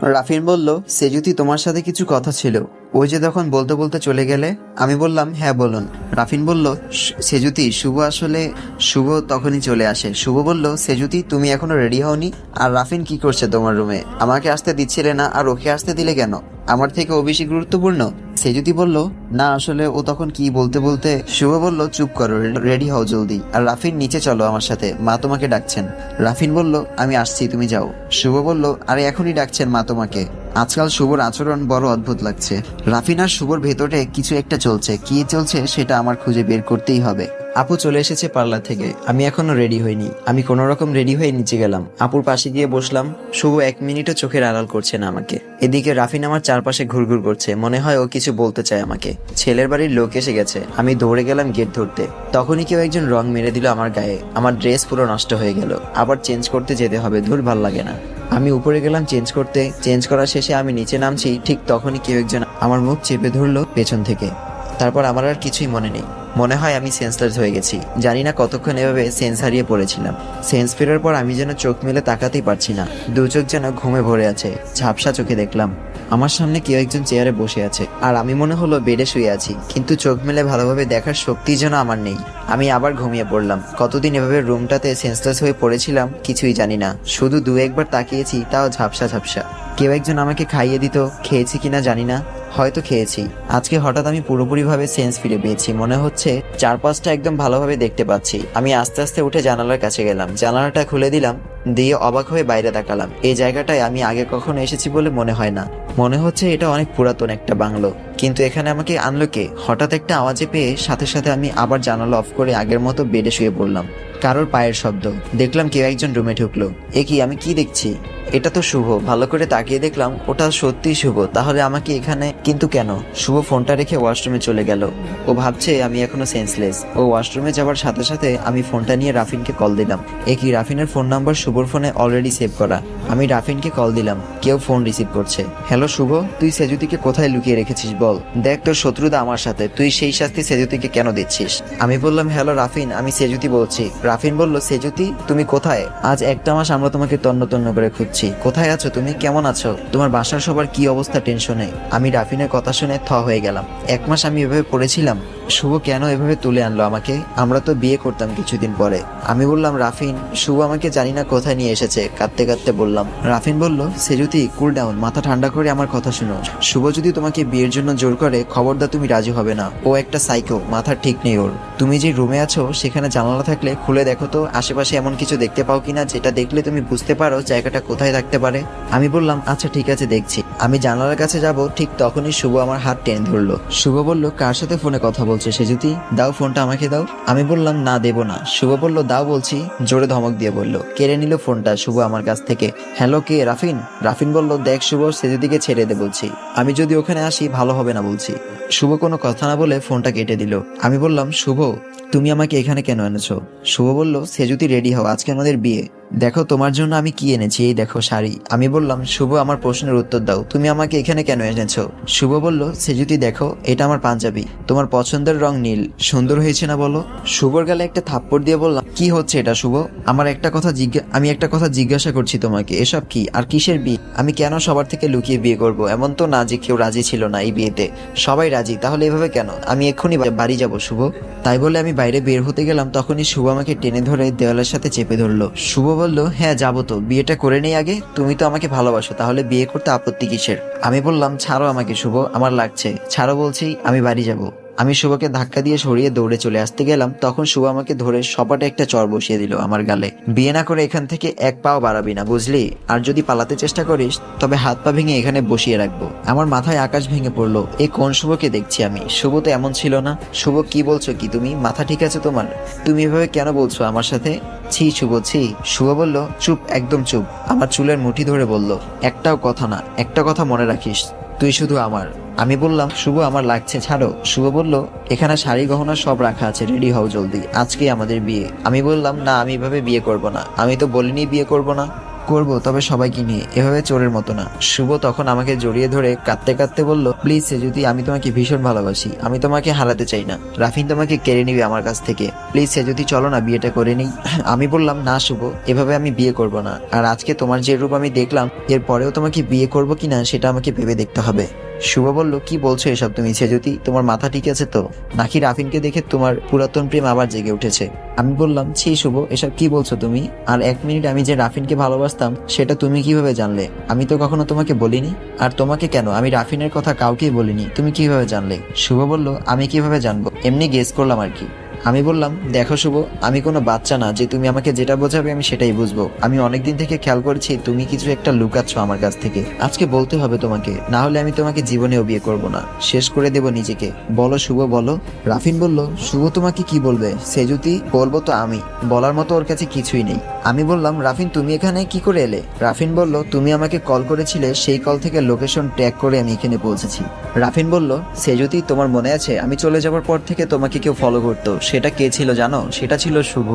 রাফিন বলল, সেজুতি তোমার সাথে কিছু কথা ছিল। ওই যে তখন বলতে বলতে চলে গেলে। আমি বললাম, হ্যাঁ বলুন। রাফিন বলল, সেজুতি শুভ তখনই চলে আসে। শুভ বলল, সেজুতি তুমি এখনো রেডি হওনি? আর রাফিন কি করছে তোমার রুমে? আমাকে আসতে দিচ্ছিলে না, আর ওকে আসতে দিলে কেন? আমার থেকে ও বেশি গুরুত্বপূর্ণ? সেজুতি বলল, না আসলে ও তখন কি বলতে বলতে। শুভ বলল, চুপ করো, রেডি হও জলদি। আর রাফিন, নিচে চলো আমার সাথে, মা তোমাকে ডাকছেন। রাফিন বলল, আমি আসছি, তুমি যাও। শুভ বলল, আরে এখনই ডাকছেন মা তোমাকে। আজকাল শুভর আচরণ বড় অদ্ভুত লাগছে। রাফিন আর শুভর ভেতরে কিছু একটা চলছে, কি চলছে সেটা আমার খুঁজে বের করতেই হবে। আপু চলে এসেছে পার্লার থেকে। আমি এখনো রেডি হইনি। আমি কোনো রকম রেডি হয়ে নিচে গেলাম, আপুর পাশে গিয়ে বসলাম। শুভ 1 মিনিটও চোখের আড়াল করছে না আমাকে। এদিকে রাফিন আমার চারপাশে ঘুরঘুর করছে, মনে হয় ও কিছু বলতে চায় আমাকে। ছেলের বাড়ির লোক এসে গেছে। আমি দৌড়ে গেলাম গেট ধরতে। তখনই কেউ একজন রং মেরে দিল আমার গায়ে। আমার ড্রেস পুরো নষ্ট হয়ে গেল। আবার চেঞ্জ করতে যেতে হবে, ধুর ভাল লাগে না। আমি উপরে গেলাম চেঞ্জ করতে। চেঞ্জ করার শেষে আমি নিচে নামছি, ঠিক তখনই কেউ একজন আমার মুখ চেপে ধরলো পেছন থেকে। তারপর আমার আর কিছুই মনে নেই। মনে হয় আমি সেন্সলেস হয়ে গেছি। জানি না কতক্ষণ এভাবে সেন্স হারিয়ে পড়েছিলাম। সেন্স ফেরার পর আমি যেন চোখ মেলে তাকাতেই পারছি না। দু চোখ যেন ঘুমে ভরে আছে। ঝাপসা চোখে দেখলাম আমার সামনে কেউ একজন চেয়ারে বসে আছে, আর আমি মনে হলো বেডে শুয়ে আছি, কিন্তু চোখ মেলে ভালোভাবে দেখার শক্তি যেন আমার নেই। আমি আবার ঘুমিয়ে পড়লাম। কতদিন এভাবে রুমটাতে সেন্সলেস হয়ে পড়েছিলাম কিছুই জানি না। শুধু দু একবার তাকিয়েছি, তাও ঝাপসা ঝাপসা। কেউ একজন আমাকে খাইয়ে দিত, খেয়েছি কিনা জানি না, হয়তো খেয়েছি। আজকে হঠাৎ আমি পুরোপুরিভাবে সেন্স ফিরে পেয়েছি। মনে হচ্ছে চারপাশটা একদম ভালোভাবে দেখতে পাচ্ছি। আমি আস্তে আস্তে উঠে জানালার কাছে গেলাম, জানালাটা খুলে দিলাম, দিয়ে অবাক হয়ে বাইরে তাকালাম। এই জায়গাটায় আমি আগে কখনো এসেছি বলে মনে হয় না। মনে হচ্ছে এটা অনেক পুরাতন একটা বাংলো। কিন্তু এখানে আমাকে আনলো কে? হঠাৎ একটা আওয়াজে পেয়ে সাথে সাথে আমি আবার জানালা অফ করে আগের মতো বেডে শুয়ে পড়লাম। কারোর পায়ের শব্দ। দেখলাম কেউ একজন রুমে ঢুকলো। এ কি, আমি কি দেখছি? এটা তো শুভ। ভালো করে তাকিয়ে দেখলাম ওটা সত্যিই শুভ। তাহলে আমাকে এখানে কিন্তু কেন? শুভ ফোনটা রেখে ওয়াশরুমে চলে গেল। ও ভাবছে আমি এখনো সেন্সলেস। ও ওয়াশরুমে যাওয়ার সাথে সাথে আমি ফোনটা নিয়ে রাফিনকে কল দিলাম। এ কি, রাফিনের ফোন নাম্বার শুভর ফোনে অলরেডি সেভ করা। আমি রাফিনকে কল দিলাম, কেউ ফোন রিসিভ করছে। হ্যালো শুভ, তুই সেজুতিকে কোথায় লুকিয়ে রেখেছিস বল? দেখ, তোর শত্রুতা আমার সাথে, তুই সেই শাস্তি সেজুতিকে কেন দিচ্ছিস? আমি বললাম, হ্যালো রাফিন, আমি সেজুতি বলছি। রাফিন বলল, সেজুতি তুমি কোথায়? আজ একটা মাস আমরা তোমাকে তন্ন তন্ন করে খুঁজছি। কোথায় আছো তুমি? কেমন আছো? তোমার বাসার সবার কি অবস্থা টেনশনে? আমি রাফিনের কথা শুনে থ হয়ে গেলাম। 1 মাস আমি এভাবে পড়েছিলাম। শুভ কেন এভাবে তুলে আনলো আমাকে? আমরা তো বিয়ে করতাম কিছুদিন পরে। আমি বললাম, রাফিন, শুভ আমাকে জানি না কোথায় নিয়ে এসেছে। কাঁদতে কাঁদতে বললাম। রাফিন বলল, সেজুতি কুল ডাউন, মাথা ঠান্ডা করে আমার কথা শুনো। শুভ যদি তোমাকে বিয়ের জন্য জোর করে, খবরদার তুমি রাজি হবে না। ও একটা সাইকো, মাথার ঠিক নেই ওর। তুমি যে রুমে আছো সেখানে জানালা থাকলে খুলে দেখো তো আশেপাশে এমন কিছু দেখতে পাও কিনা যেটা দেখলে তুমি বুঝতে পারো জায়গাটা কোথায় থাকতে পারে। আমি বললাম, আচ্ছা ঠিক আছে, দেখছি। আমি জানালার কাছে যাব, ঠিক তখনই শুভ আমার হাত টেনে ধরলো। শুভ বলল, কার সাথে ফোনে কথা বলছো সেজুতি? দাও ফোনটা আমাকে দাও। আমি বললাম, না দেবো না। শুভ বলল, দাও বলছি। জোরে ধমক দিয়ে বলল। কেড়ে নিল ফোনটা শুভ আমার কাছ থেকে। হ্যালো, কে? রাফিন। রাফিন বলল, দেখ শুভ, সেজুতিকে ছেড়ে দে বলছি। আমি যদি ওখানে আসি ভালো হবে না বলছি। শুভ কোনো কথা না বলে ফোনটা কেটে দিল। আমি বললাম, শুভ তুমি আমাকে এখানে কেন এনেছো? শুভ বলল, সেজুতি রেডি হও, আজকে আমাদের বিয়ে। দেখো তোমার জন্য আমি কি এনেছি, এই দেখো শাড়ি। আমি বললাম, শুভ আমার প্রশ্নের উত্তর দাও, তুমি আমাকে এখানে কেন এনেছো? শুভ বলল, সেজুতি দেখো, এটা আমার পাঞ্জাবি, তোমার পছন্দের রং নীল, সুন্দর হয়েছে না বলো? শুভর গালে একটা থাপ্পড় দিয়ে বললাম, কি হচ্ছে এটা শুভ? আমি একটা কথা জিজ্ঞাসা করছি তোমাকে, এসব কি? আর কিসের বিয়ে? আমি কেন সবার থেকে লুকিয়ে বিয়ে করব? এমন তো না যে কেউ রাজি ছিল না এই বিয়েতে, সবাই রাজি। তাহলে এভাবে কেন? আমি এক্ষুনি বাড়ি যাব শুভ। তাই বলে আমি বাইরে বের হতে গেলাম, তখনই শুভ আমাকে টেনে ধরে দেওয়ালের সাথে চেপে ধরলো। শুভ বলল, হ্যাঁ যাবো তো, বিয়েটা করে নেই আগে। তুমি তো আমাকে ভালোবাসো, তাহলে বিয়ে করতে আপত্তি কিসের? আমি বললাম, ছাড়ো আমাকে শুভ, আমার লাগছে, ছাড়ো বলছি, আমি বাড়ি যাব। আমি শুভকে ধাক্কা দিয়ে সরিয়ে দৌড়ে চলে আসতে গেলাম, তখন শুভ আমাকে ধরে সপাটে একটা চড় বসিয়ে দিল আমার গালে। বিয়ে না করে এখান থেকে এক পাও বাড়াবি না, বুঝলি? আর যদি পালাতে চেষ্টা করিস তবে হাত পা ভেঙে এখানে বসিয়ে রাখবো। আমার মাথায় আকাশ ভেঙে পড়লো। এ কোন শুভকে দেখছি আমি? শুভ তো এমন ছিল না। শুভ, কি বলছো কি তুমি? মাথা ঠিক আছে তোমার? তুমি এভাবে কেন বলছো আমার সাথে? ছি শুভ, ছি। শুভ বলল, চুপ, একদম চুপ। আমার চুলের মুঠি ধরে বলল, একটাও কথা না, একটা কথা মনে রাখিস, তুই শুধু আমার। আমি বললাম, শুভ আমার লাগছে, ছাড়ো। শুভ বলল, এখানে শাড়ি গহনা সব রাখা আছে, রেডি হও জলদি, আজকেই আমাদের বিয়ে। আমি বললাম, না, আমি এভাবে বিয়ে করব না। আমি তো বলিনি বিয়ে করব না। করব, তবে সবাইকে নিয়ে, এভাবে চোরের মতো না। শুভ তখন আমাকে জড়িয়ে ধরে কাঁদতে কাঁদতে বলল, প্লিজ সেজুতি, আমি তোমাকে ভীষণ ভালোবাসি, আমি তোমাকে হারাতে চাই না। রাফিন তোমাকে কেড়ে নিবে আমার কাছ থেকে। প্লিজ সেজুতি, চলো না বিয়েটা করে নিই। আমি বললাম, না শুভ, এভাবে আমি বিয়ে করব না। আর আজকে তোমার যে রূপ আমি দেখলাম, এর পরেও তোমাকে বিয়ে করব কিনা সেটা আমাকে ভেবে দেখতে হবে। শুভ বলল, কি বলছো এসব তুমি সেজুতি? তোমার মাথা ঠিক আছে তো? নাকি রাফিনকে দেখে তোমার পুরাতন প্রেম আবার জেগে উঠেছে? আমি বললাম, ছি শুভ, এসব কি বলছো তুমি? আর 1 মিনিট আমি যে রাফিনকে ভালোবাসতাম সেটা তুমি কিভাবে জানলে? আমি তো কখনো তোমাকে বলিনি। আর তোমাকে কেন, আমি রাফিনের কথা কাউকেই বলিনি, তুমি কিভাবে জানলে? শুভ বলল, আমি কিভাবে জানবো, এমনি গেস করলাম আর কি। আমি বললাম, দেখো শুভ, আমি কোনো বাচ্চা না যে তুমি আমাকে যেটা বোঝাবে আমি সেটাই বুঝবো। আমি অনেকদিন থেকে খেয়াল করেছি তুমি কিছু একটা লুকাচ্ছ আমার কাছ থেকে। আজকে বলতে হবে তোমাকে, না হলে আমি তোমাকে জীবনেও বিয়ে করব না, শেষ করে দেব নিজেকে। বলো শুভ, বলো। রাফিন বলল, শুভ তোমাকে কি বলবে সেজুতি? বলবো তো আমি, বলার মতো ওর কাছে কিছুই নেই। আমি বললাম, রাফিন তুমি এখানে কি করে এলে? রাফিন বলল, তুমি আমাকে কল করেছিলে, সেই কল থেকে লোকেশন ট্র্যাক করে আমি এখানে পৌঁছেছি। রাফিন বলল, সেজুতি তোমার মনে আছে আমি চলে যাওয়ার পর থেকে তোমাকে কেউ ফলো করতো? সেটা কে ছিল জানো? সেটা ছিল শুভ।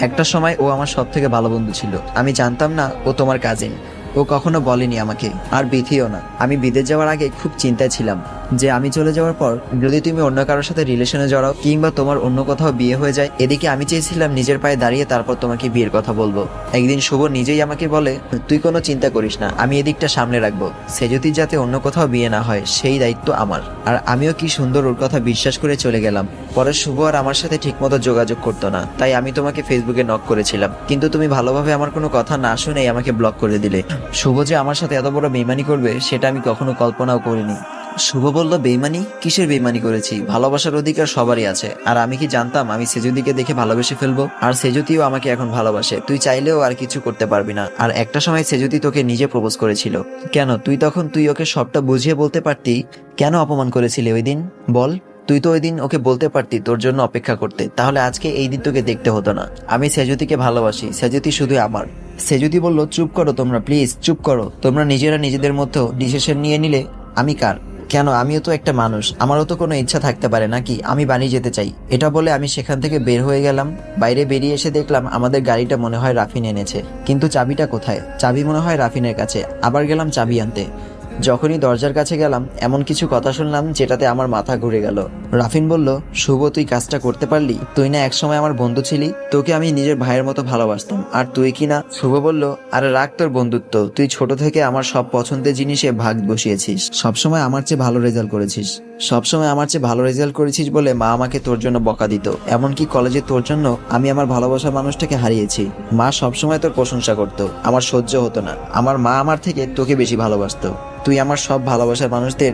একটা সময় ও আমার সব থেকে ভালো বন্ধু ছিল। আমি জানতাম না ও তোমার কাজিন। ও কখনো বলেনি আমাকে, আর বিথিও না। আমি বিদেশ যাওয়ার আগে খুব চিন্তায় ছিলাম যে আমি চলে যাওয়ার পর যদি তুমি অন্য কারোর সাথে রিলেশনে জড়াও কিংবা তোমার অন্য কোথাও বিয়ে হয়ে যায়। এদিকে আমি চেয়েছিলাম নিজের পায়ে দাঁড়িয়ে তারপর তোমাকে বিয়ের কথা বলবো। একদিন শুভ নিজেই আমাকে বলে, তুই কোনো চিন্তা করিস না, আমি এদিকটা সামনে রাখবো। সেজুতি যাতে অন্য কোথাও বিয়ে না হয় সেই দায়িত্ব আমার। আর আমিও কি সুন্দর ওর কথা বিশ্বাস করে চলে গেলাম। পরে শুভ আর আমার সাথে ঠিকমতো যোগাযোগ করতো না, তাই আমি তোমাকে ফেসবুকে নক করেছিলাম, কিন্তু তুমি ভালোভাবে আমার কোনো কথা না শুনেই আমাকে ব্লক করে দিলে। শুভ যে আমার সাথে এত বড় বেইমানি করবে সেটা আমি কখনো কল্পনাও করিনি। শুভ বলল, বেইমানি? কিসের বেইমানি করেছি? ভালোবাসার অধিকার সবারই আছে। আর আমি কি জানতাম আমি সেজুতিকে দেখে ভালোবেসে ফেলবো? আর সেজুতিও আমাকে এখন ভালোবাসে। তুই চাইলেও আর কিছু করতে পারবি না। আর একটা সময় সেজুতি তোকে নিজে প্রপোজ করেছিল। কেন তুই ওকে সবটা বুঝিয়ে বলতে পারতি? কেন অপমান করেছিলি ওই দিন বল? তুই তো ওই দিন ওকে বলতে পারতি তোর জন্য অপেক্ষা করতে, তাহলে আজকে এই দিন তোকে দেখতে হতো না। আমি সেজুতিকে ভালোবাসি, সেজুতি শুধু আমার। সেজুতি বলল, চুপ করো তোমরা, প্লিজ চুপ করো। তোমরা নিজেরা নিজেদের মধ্যে ডিসিশন নিয়ে নিলে আমি কার? কেন, আমিও তো একটা মানুষ, আমারও তো কোনো ইচ্ছা থাকতে পারে নাকি? আমি বাড়ি যেতে চাই। এটা বলে আমি সেখান থেকে বের হয়ে গেলাম। বাইরে বেরিয়ে এসে দেখলাম আমাদের গাড়িটা মনে হয় রাফিন এনেছে, কিন্তু চাবিটা কোথায়? চাবি মনে হয় রাফিনের কাছে। আবার গেলাম চাবি আনতে। যখনই দরজার কাছে গেলাম এমন কিছু কথা শুনলাম যেটাতে আমার মাথা ঘুরে গেল। রাফিন বলল, শুভ তুই কাজটা করতে পারলি? তুই না একসময় আমার বন্ধু ছিলি, তোকে আমি নিজের ভাইয়ের মতো ভালোবাসতাম, আর তুই কি না? শুভ বলল, আরে রাখ তোর বন্ধুত্ব, তুই ছোট থেকে আমার সব পছন্দের জিনিসে ভাগ বসিয়েছিস, সবসময় আমার চেয়ে ভালো রেজাল্ট করেছিস বলে মা আমাকে তোর জন্য বকা দিত। এমনকি কলেজে তোর জন্য আমি আমার ভালোবাসার মানুষটাকে হারিয়েছি। মা সবসময় তোর প্রশংসা করতো, আমার সহ্য হতো না। আমার মা আমার থেকে তোকে বেশি ভালোবাসতো। তুই আমার সব ভালোবাসার মানুষদের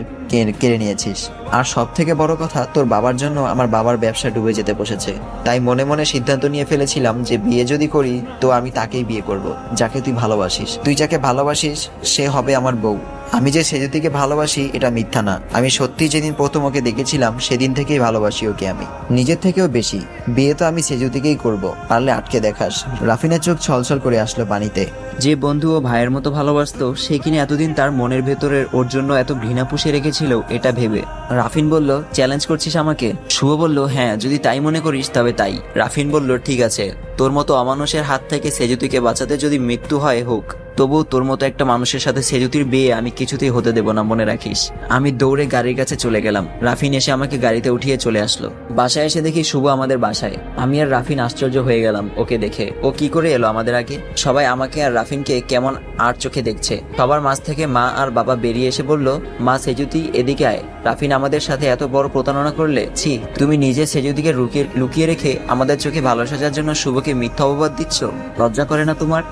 কেড়ে নিয়েছিস। আর সব থেকে বড় কথা, তোর বাবার জন্য আমার বাবার ব্যবসা ডুবে যেতে বসেছে। তাই মনে মনে সিদ্ধান্ত নিয়ে ফেলেছিলাম যে বিয়ে যদি করি তো আমি তাকেই বিয়ে করব, যাকে তুই ভালোবাসিস। তুই যাকে ভালোবাসিস সে হবে আমার বউ। আমি যে সেজুতিকে ভালোবাসি এটা মিথ্যা না। আমি সত্যি যেদিন প্রথম ওকে দেখেছিলাম সেদিন থেকেই ভালোবাসি ওকে, আমি নিজের থেকেও বেশি। বিয়ে তো আমি সেজুতিকেই করব, পারলে আটকে দেখাস। রাফিনের চোখ ছলছল করে আসলো পানিতে। যে বন্ধু ও ভাইয়ের মতো ভালোবাসতো সে কিনা এতদিন তার মনের ভেতরের ওর জন্য এত ঘৃণা পুষে রেখেছিল এটা ভেবে। রাফিন বলল, চ্যালেঞ্জ করছিস আমাকে? শুভ বলল, হ্যাঁ যদি তাই মনে করিস তবে তাই। রাফিন বলল, ঠিক আছে, তোর মতো অমানুষের হাত থেকে সেজুতিকে বাঁচাতে যদি মৃত্যু হয় হোক, তবু তোর মতো একটা মানুষের সাথে সেজুতির বিয়ে আমি কিছুতেই হতে দেব না, মনে রাখিস। আমি দৌড়ে গাড়ির কাছে চলে গেলাম। রাফিন এসে আমাকে গাড়িতে উঠিয়ে চলে আসলো। বাসায় এসে দেখি শুভ আমাদের বাসায়। আমি আর রাফিন আশ্চর্য হয়ে গেলাম ওকে দেখে। ও কি করে এলো আমাদের আগে? সবাই আমাকে আর রাফিনকে কেমন আর চোখে দেখছে। সবার মাঝ থেকে মা আর বাবা বেরিয়ে এসে বলল, মা সেজুতি এদিকে আয়। রাফিন আমাদের সাথে এত বড় প্রতারণা করলে? ছি, তুমি নিজে সেজুতিকে লুকিয়ে রেখে আমাদের চোখে ভালো সাজার জন্য শুভকে মিথ্যা অপবাদ দিচ্ছ? লজ্জা করে না তোমার?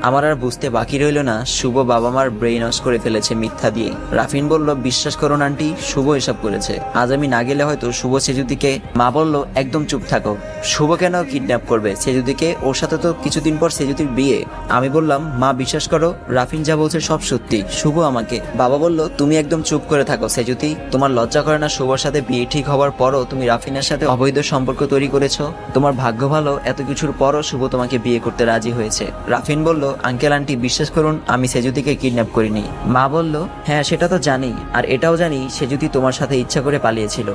আমার আর বুঝতে বাকি রইল না শুভ বাবা মার ব্রেইন ওয়াশ করে ফেলেছে মিথ্যা দিয়ে। রাফিন বলল, বিশ্বাস করুন আন্টি, শুভ এসব করেছে। আজ আমি না গেলে হয়তো শুভ সেজুতিকে। মা বলল, একদম চুপ থাকো। শুভ কেন কিডন্যাপ করবে সেজুতিকে? ওর সাথে তো কিছুদিন পর সেজুতির বিয়ে। আমি বললাম, মা বিশ্বাস করো, রাফিন যা বলছে সব সত্যি। শুভ আমাকে। বাবা বলল, তুমি একদম চুপ করে থাকো সেজুতি। তোমার লজ্জা করে না শুভর সাথে বিয়ে ঠিক হওয়ার পরও তুমি রাফিনের সাথে অবৈধ সম্পর্ক তৈরি করেছো? তোমার ভাগ্য ভালো এত কিছুর পরও শুভ তোমাকে বিয়ে করতে রাজি হয়েছে। রাফিন বলল, আঙ্কেল আন্টি বিশ্বাস করুন, আমি সেজুতিকে কিডন্যাপ করিনি। মা বলল, হ্যাঁ সেটা তো জানি, আর এটাও জানি সেজুতি তোমার সাথে ইচ্ছা করে পালিয়েছিল।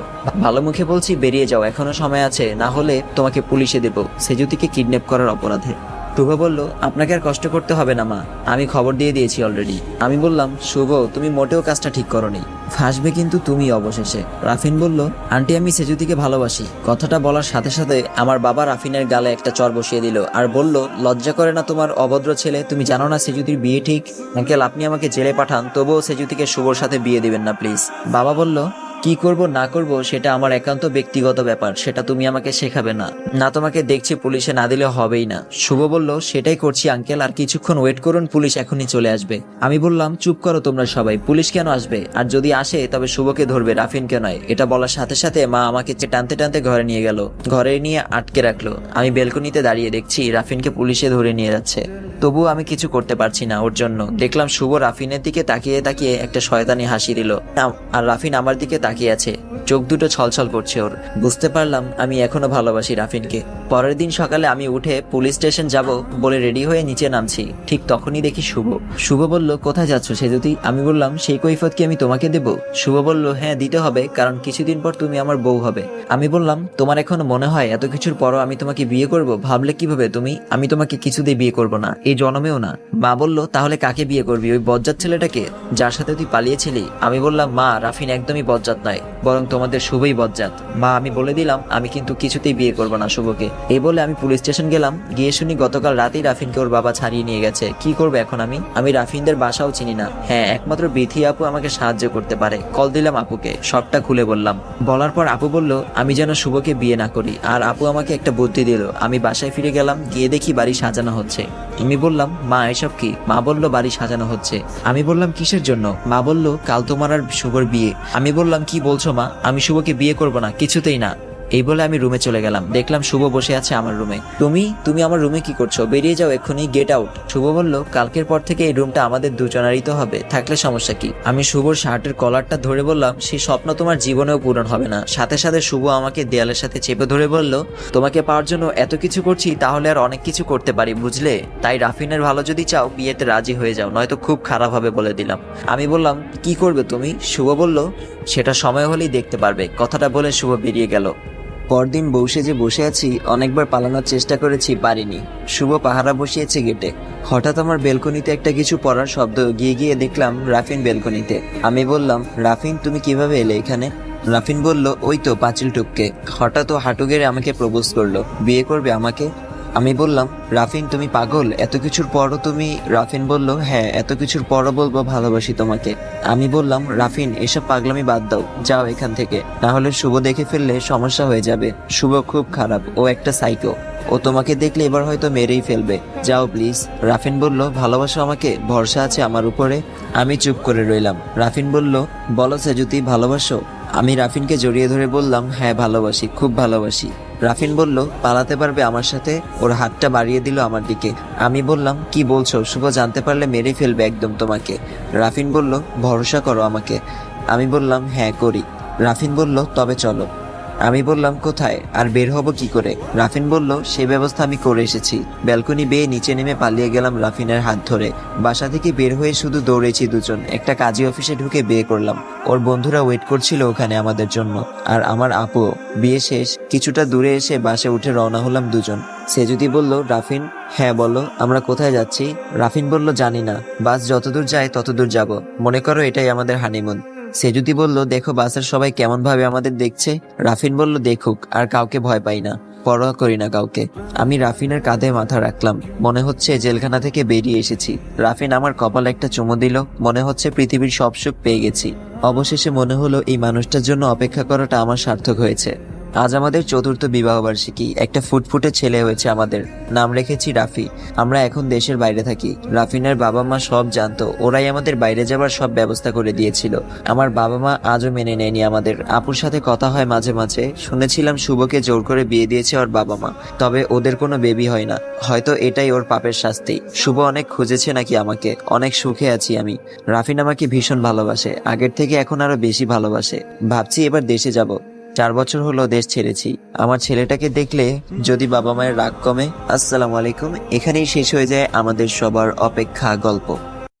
ভালো মুখে বলছি বেরিয়ে যাও, এখনো সময় আছে, না হলে তোমাকে পুলিশে দেব সেজুতিকে কিডন্যাপ করার অপরাধে। শুভ বলল, আপনাকে আর কষ্ট করতে হবে না মা, আমি খবর দিয়ে দিয়েছি অলরেডি। আমি বললাম, শুভ তুমি মোটেও কাজটা ঠিক করোনি, ফাঁসবে কিন্তু তুমি অবশেষে। রাফিন বলল, আন্টি আমি সেজুতিকে ভালোবাসি। কথাটা বলার সাথে সাথে আমার বাবা রাফিনের গালে একটা চর বসিয়ে দিল আর বলল, লজ্জা করে না তোমার অভদ্র ছেলে? তুমি জানো না সেজুতির বিয়ে ঠিক? আঙ্কেল আপনি আমাকে জেলে পাঠান, তবুও সেজুতিকে শুভর সাথে বিয়ে দিবেন না প্লিজ। বাবা বলল, কি করব না করব সেটা আমার একান্ত ব্যক্তিগত ব্যাপার, সেটা তুমি আমাকে শেখাবে না। না তোমাকে দেখছি পুলিশে না দিলে হবেই না। শুভ বলল, সেটাই করছি আঙ্কেল, আর কিছুক্ষণ ওয়েট করুন, পুলিশ এখনই চলে আসবে। আমি বললাম, চুপ করো তোমরা সবাই, পুলিশ কেন আসবে? আর যদি আসে তবে শুভকে ধরবে, রাফিনকে নয়। এটা বলার সাথে সাথে মা আমাকে টানতে টানতে ঘরে নিয়ে গেল, ঘরে নিয়ে আটকে রাখলো। আমি বেলকনিতে দাঁড়িয়ে দেখছি রাফিনকে পুলিশে ধরে নিয়ে যাচ্ছে, তবুও আমি কিছু করতে পারছি না ওর জন্য। দেখলাম শুভ রাফিনের দিকে তাকিয়ে তাকিয়ে একটা শয়তানি হাসি দিল, আর রাফিন আমার দিকে তাকিয়ে আছে, চোখ দুটো ছলছল করছে ওর। বুঝতে পারলাম আমি এখনো ভালোবাসি রাফিনকে। পরের দিন সকালে আমি উঠে পুলিশ স্টেশন যাব বলে রেডি হয়ে নিচে নামছি, ঠিক তখনই দেখি শুভ বলল, কোথায় যাচ্ছ সেজুতি? আমি বললাম, সেই কৈফিয়ত কি আমি তোমাকে দেব? শুভ বলল, হ্যাঁ দিতে হবে, কারণ কিছুদিন পর তুমি আমার বউ হবে। আমি বললাম, তোমার এখনো মনে হয় এত কিছুর পরও আমি তোমাকে বিয়ে করব? ভাবলে কিভাবে তুমি? আমি তোমাকে কিছুতেই বিয়ে করব না, এই জন্মেও না। মা বলল, তাহলে কাকে বিয়ে করবি? ওই বজ্জাত ছেলেটাকে যার সাথে তুই পালিয়েছিলি? আমি বললাম, মা রাফিন একদমই বজ্জাত নয়, বরং তোমাদের শুভই বজ্জাত। মা আমি বলে দিলাম আমি কিন্তু কিছুতেই বিয়ে করব না শুভকে। এই বলে আমি পুলিশ স্টেশন গেলাম, গিয়ে শুনি গতকাল রাতেই রাফিনকে ওর বাবা ছাড়িয়ে নিয়ে গেছে। কি করবো এখন আমি রাফিনদের বাসাও চিনি না। হ্যাঁ একমাত্র বিথি আপু আমাকে সাহায্য করতে পারে। কল দিলাম আপুকে, সবটা খুলে বললাম। বলার পর আপু বলল আমি যেন শুভকে বিয়ে না করি, আর আপু আমাকে একটা বুদ্ধি দিল। আমি বাসায় ফিরে গেলাম, গিয়ে দেখি বাড়ি সাজানো হচ্ছে। আমি বললাম, মা এসব কি? মা বলল, বাড়ি সাজানো হচ্ছে। আমি বললাম, কিসের জন্য? মা বলল, কাল তোমার আর শুভর বিয়ে। আমি বললাম, কি বলছো মা? আমি শুভকে বিয়ে করব না, কিছুতেই না। এই বলে আমি রুমে চলে গেলাম, দেখলাম শুভ বসে আছে আমার রুমে। তুমি আমার রুমে কি করছো? বেরিয়ে যাও এক্ষুনি, গেট আউট। শুভ বলল, কালকের পর থেকে এই রুমটা আমাদের দুজনারই তো হবে, থাকলে সমস্যা কি? আমি শুভর শার্টের কলারটা ধরে বললাম, সেই স্বপ্ন তোমার জীবনেও পূরণ হবে না। সাথে সাথে শুভ আমাকে দেয়ালের সাথে চেপে ধরে বলল, তোমাকে পাওয়ার জন্য এত কিছু করছি, তাহলে আর অনেক কিছু করতে পারি, বুঝলে? তাই রাফিনের ভালো যদি চাও বিয়েতে রাজি হয়ে যাও, নয়তো খুব খারাপ হবে বলে দিলাম। আমি বললাম, কি করবে তুমি? শুভ বলল, সেটা সময় হলেই দেখতে পারবে। কথাটা বলে শুভ বেরিয়ে গেল। পরদিন বসে বসে আছি, অনেকবার পালানোর চেষ্টা করেছি, পারিনি। শুভ পাহারা বসিয়েছে গেটে। হঠাৎ আমার বেলকনিতে একটা কিছু পড়ার শব্দ, গিয়ে দেখলাম রাফিন বেলকনিতে। আমি বললাম, রাফিন তুমি কিভাবে এলে এখানে? রাফিন বলল, ওই তো পাঁচিল টুপকে। হঠাৎ ও হাঁটু গেড়ে আমাকে প্রপোজ করলো, বিয়ে করবে আমাকে? আমি বললাম, রাফিন তুমি পাগল? এত কিছুর পরও তুমি? রাফিন বলল, হ্যাঁ এত কিছুর পরও বলবো ভালোবাসি তোমাকে। আমি বললাম, রাফিন এসব পাগলামি বাদ দাও, যাও এখান থেকে, না হলে শুভ দেখে ফেললে সমস্যা হয়ে যাবে। শুভ খুব খারাপ, ও একটা সাইকো, ও তোমাকে দেখলে এবার হয়তো মেরেই ফেলবে, যাও প্লিজ। রাফিন বলল, ভালোবাসো আমাকে? ভরসা আছে আমার উপরে? আমি চুপ করে রইলাম। রাফিন বলল, বলো সেজুতি, ভালোবাসো? আমি রাফিনকে জড়িয়ে ধরে বললাম, হ্যাঁ ভালোবাসি, খুব ভালোবাসি। রাফিন বলল, পালাতে পারবে আমার সাথে? ওর হাতটা বাড়িয়ে দিল আমার দিকে। আমি বললাম, কি বলছো? শুভ জানতে পারলে মেরে ফেলবে একদম তোমাকে। রাফিন বলল, ভরসা করো আমাকে। আমি বললাম, হ্যাঁ করি। রাফিন বলল, তবে চলো। আমি বললাম, কোথায়? আর বের হব কি করে? রাফিন বলল, সেই ব্যবস্থা আমি করে এসেছি। ব্যালকনি বেয়ে নিচে নেমে পালিয়ে গেলাম রাফিনের হাত ধরে। বাসা থেকে বের হয়ে শুধু দৌড়েছি দুজন। একটা কাজী অফিসে ঢুকে বিয়ে করলাম। ওর বন্ধুরা ওয়েট করছিল ওখানে আমাদের জন্য, আর আমার আপু। বিয়ে শেষ, কিছুটা দূরে এসে বাসে উঠে রওনা হলাম দুজন। সেজুতি বলল, রাফিন। হ্যাঁ বলো, আমরা কোথায় যাচ্ছি? রাফিন বলল, জানি না, বাস যতদূর যায় ততদূর যাব, মনে করো এটাই আমাদের হানিমুন। সেজুতি বলল, দেখো বাসের সবাই কেমন ভাবে আমাদের দেখছে। রাফিন বলল, দেখুক, আর কাউকে ভয় পাই না, পরোয়া করি না কাউকে। আমি রাফিনের কাঁধে মাথা রাখলাম, মনে হচ্ছে জেলখানা থেকে বেরিয়ে এসেছি। রাফিন আমার কপালে একটা চুমু দিল, মনে হচ্ছে পৃথিবীর সব সুখ পেয়ে গেছি। অবশেষে মনে হলো এই মানুষটার জন্য অপেক্ষা করাটা আমার সার্থক হয়েছে। আজ আমাদের 4র্থ বিবাহবার্ষিকী। একটা ফুটফুটে ছেলে হয়েছে আমাদের, নাম রেখেছি রাফি। আমরা এখন দেশের বাইরে থাকি। রাফিনের বাবা মা সব জানতো, ওরাই আমাদের বাইরে যাবার সব ব্যবস্থা করে দিয়েছিল। আমার বাবা মা আজও মেনে নেয়নি আমাদের। আপুর সাথে কথা হয় মাঝে মাঝে, শুনেছিলাম শুভকে জোর করে বিয়ে দিয়েছে ওর বাবা মা, তবে ওদের কোনো বেবি হয় না। হয়তো এটাই ওর পাপের শাস্তি। শুভ অনেক খুঁজেছে নাকি আমাকে, অনেক সুখে আছি আমি। রাফিন আমাকে ভীষণ ভালোবাসে, আগের থেকে এখন আরো বেশি ভালোবাসে। ভাবছি এবার দেশে যাব। 4 বছর হলো দেশ ছেড়েছি। আমার ছেলেটাকে দেখলে যদি বাবা মায়ের রাগ কমে। আসসালামু আলাইকুম। এখানেই শেষ হয়ে যায় আমাদের সবার অপেক্ষা গল্প।